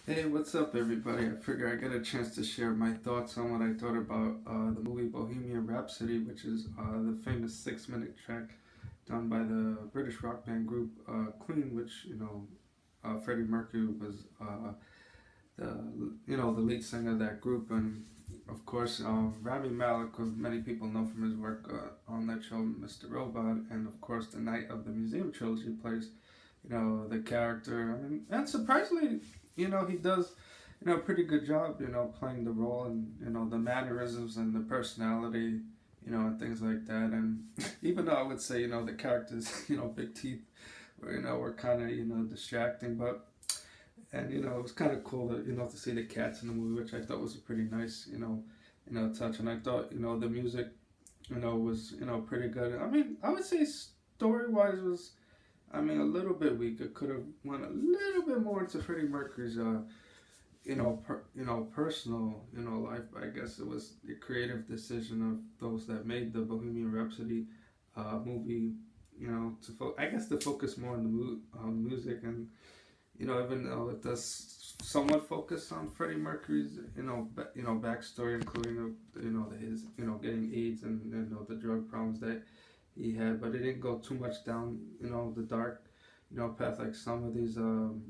Hey, what's up, everybody? I figure I get a chance to share my thoughts on what I thought about the movie Bohemian Rhapsody, which is the famous 6-minute track done by the British rock band group Queen, which Freddie Mercury was the the lead singer of that group, and of course Rami Malek, who many people know from his work on that show, Mr. Robot, and of course the Night of the Museum trilogy plays the character. I mean, and surprisingly, he does, a pretty good job, playing the role and, the mannerisms and the personality, and things like that. And even though I would say, the characters, big teeth, were kind of, distracting, but, and, it was kind of cool to, to see the cats in the movie, which I thought was a pretty nice, touch. And I thought, the music, was, pretty good. I mean, I would say story wise was, a little bit weak. It could have went a little bit more into Freddie Mercury's, personal, life. But I guess it was the creative decision of those that made the Bohemian Rhapsody movie. I guess to focus more on the music, and even though it does somewhat focus on Freddie Mercury's, backstory, including his, getting AIDS and the drug problems that he had, but it didn't go too much down, the dark, path like some of these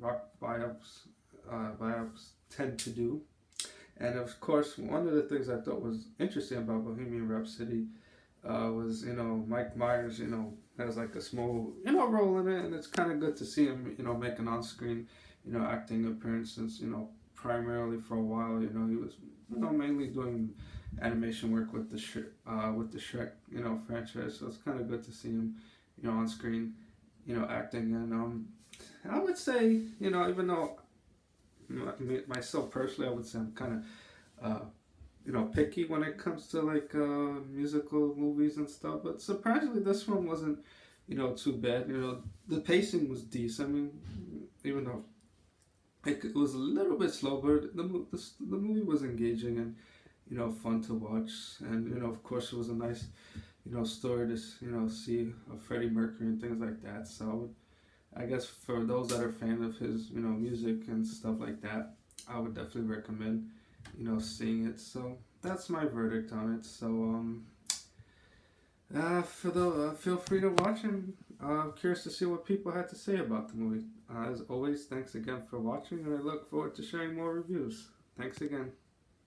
rock biopics tend to do. And of course, one of the things I thought was interesting about Bohemian Rhapsody was, Mike Myers, has like a small, role in it, and it's kind of good to see him, make an on-screen, acting appearance since, primarily for a while, he was, mainly doing animation work with the Shrek, franchise. So it's kind of good to see him, on screen, acting. And I would say, even though myself personally, I would say I'm kind of, picky when it comes to like musical movies and stuff. But surprisingly, this one wasn't, too bad. The pacing was decent. I mean, even though it was a little bit slow, but the movie was engaging and fun to watch. And of course, it was a nice story to see Freddie Mercury and things like that. So I guess for those that are fans of his music and stuff like that, I would definitely recommend seeing it. So that's my verdict on it. So for the feel free to watch, and curious to see what people had to say about the movie. As always, thanks again for watching, and I look forward to sharing more reviews. Thanks again.